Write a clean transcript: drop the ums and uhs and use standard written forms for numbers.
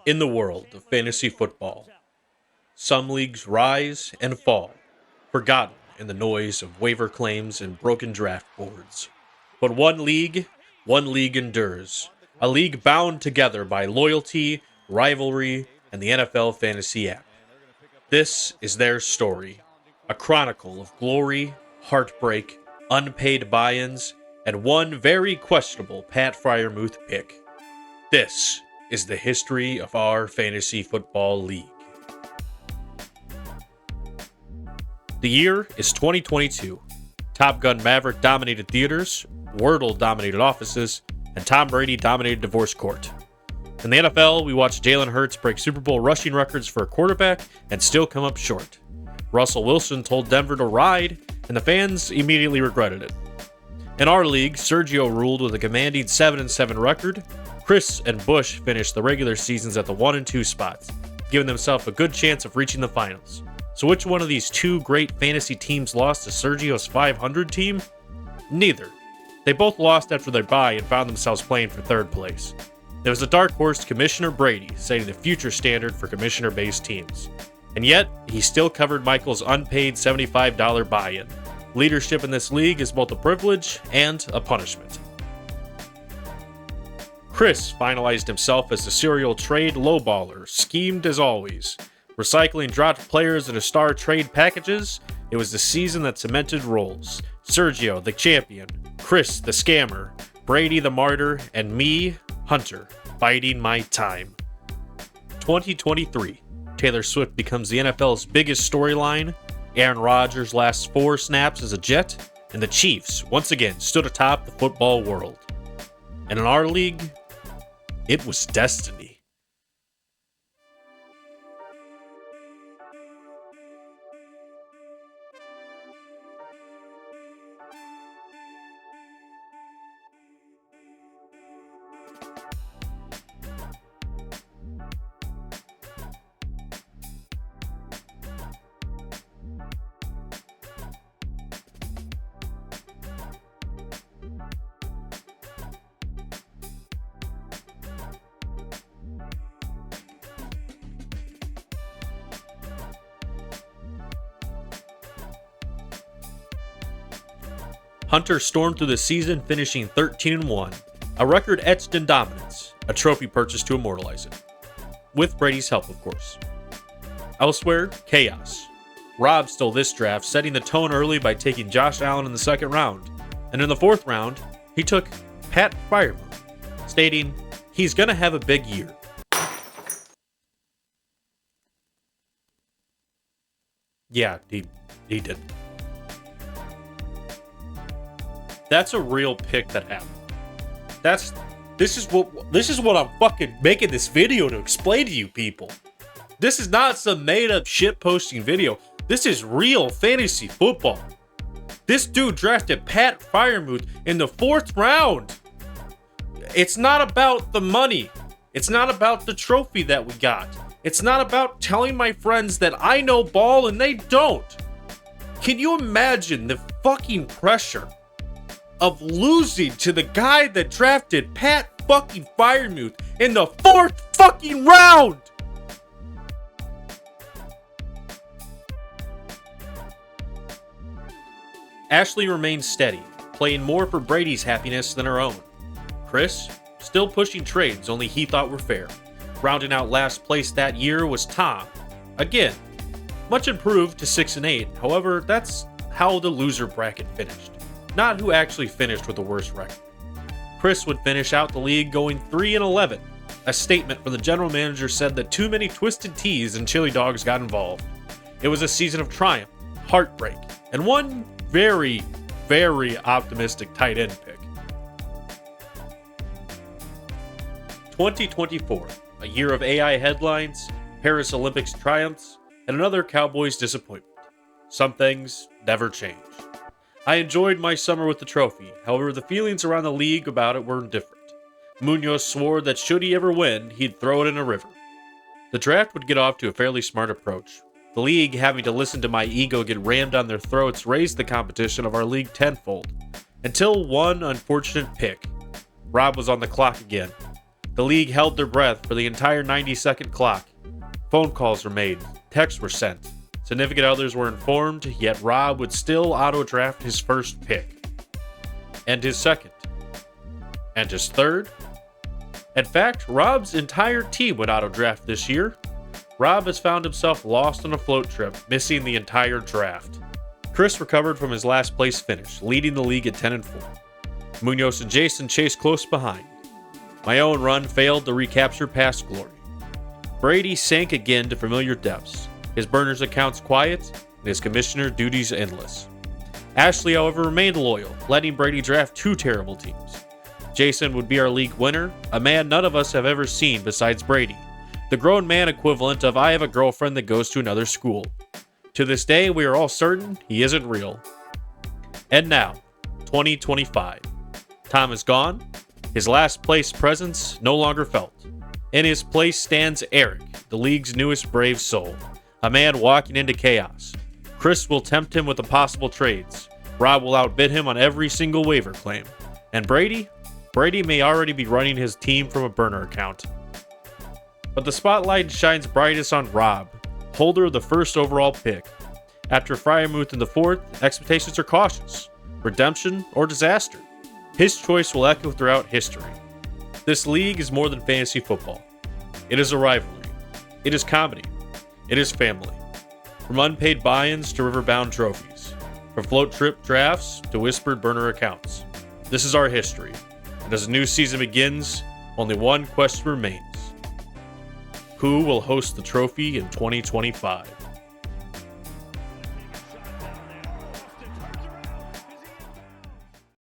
In the world of fantasy football, some leagues rise and fall, forgotten in the noise of waiver claims and broken draft boards. But one league endures, a league bound together by loyalty, rivalry, and the NFL Fantasy app. This is their story, a chronicle of glory, heartbreak, unpaid buy-ins, and one very questionable Pat Fryermuth pick. This is the history of our fantasy football league. The year is 2022. Top Gun Maverick dominated theaters, Wordle dominated offices, and Tom Brady dominated divorce court. In the NFL, we watched Jalen Hurts break Super Bowl rushing records for a quarterback and still come up short. Russell Wilson told Denver to ride, and the fans immediately regretted it. In our league, Sergio ruled with a commanding 7-7 record. Chris and Bush finished the regular seasons at the 1-2 spots, giving themselves a good chance of reaching the finals. So which one of these two great fantasy teams lost to Sergio's 500 team? Neither. They both lost after their bye and found themselves playing for third place. It was the dark horse Commissioner Brady, setting the future standard for commissioner-based teams. And yet, he still covered Michael's unpaid $75 buy-in. Leadership in this league is both a privilege and a punishment. Chris finalized himself as the serial trade lowballer, schemed as always. Recycling dropped players into star trade packages, it was the season that cemented roles. Sergio, the champion, Chris, the scammer, Brady, the martyr, and me, Hunter, biding my time. 2023, Taylor Swift becomes the NFL's biggest storyline, Aaron Rodgers' last 4 snaps as a Jet, and the Chiefs once again stood atop the football world. And in our league, it was destiny. Hunter stormed through the season, finishing 13-1, a record etched in dominance, a trophy purchased to immortalize it. With Brady's help, of course. Elsewhere, chaos. Rob stole this draft, setting the tone early by taking Josh Allen in the second round. And in the fourth round, he took Pat Fryermuth, stating, he's gonna have a big year. Yeah, he did. That's a real pick that happened. This is what I'm fucking making this video to explain to you people. This is not some made up shit posting video. This is real fantasy football. This dude drafted Pat Fryermuth in the 4th round. It's not about the money. It's not about the trophy that we got. It's not about telling my friends that I know ball and they don't. Can you imagine the fucking pressure of losing to the guy that drafted Pat fucking Fryermuth in the 4th fucking round? Ashley remained steady, playing more for Brady's happiness than her own. Chris, still pushing trades only he thought were fair. Rounding out last place that year was Tom. Again, much improved to 6-8, however, that's how the loser bracket finished. Not who actually finished with the worst record. Chris would finish out the league going 3-11. A statement from the general manager said that too many twisted teas and chili dogs got involved. It was a season of triumph, heartbreak, and one very, very optimistic tight end pick. 2024, a year of AI headlines, Paris Olympics triumphs, and another Cowboys disappointment. Some things never change. I enjoyed my summer with the trophy, however the feelings around the league about it were different. Munoz swore that should he ever win, he'd throw it in a river. The draft would get off to a fairly smart approach. The league, having to listen to my ego get rammed down their throats, raised the competition of our league tenfold. Until one unfortunate pick. Rob was on the clock again. The league held their breath for the entire 90-second clock. Phone calls were made, texts were sent. Significant others were informed, yet Rob would still auto-draft his first pick. And his second. And his third. In fact, Rob's entire team would auto-draft this year. Rob has found himself lost on a float trip, missing the entire draft. Chris recovered from his last place finish, leading the league at 10-4. Munoz and Jason chased close behind. My own run failed to recapture past glory. Brady sank again to familiar depths, his burners accounts quiet, and his commissioner duties endless. Ashley, however, remained loyal, letting Brady draft two terrible teams. Jason would be our league winner, a man none of us have ever seen besides Brady, the grown man equivalent of I have a girlfriend that goes to another school. To this day, we are all certain he isn't real. And now, 2025. Tom is gone, his last place presence no longer felt. In his place stands Eric, the league's newest brave soul, a man walking into chaos. Chris will tempt him with the possible trades. Rob will outbid him on every single waiver claim. And Brady may already be running his team from a burner account. But the spotlight shines brightest on Rob, holder of the first overall pick. After Freiermuth in the fourth, expectations are cautious. Redemption or disaster. His choice will echo throughout history. This league is more than fantasy football. It is a rivalry. It is comedy. It is family. From unpaid buy-ins to riverbound trophies. From float trip drafts to whispered burner accounts. This is our history. And as a new season begins, only one question remains. Who will host the trophy in 2025?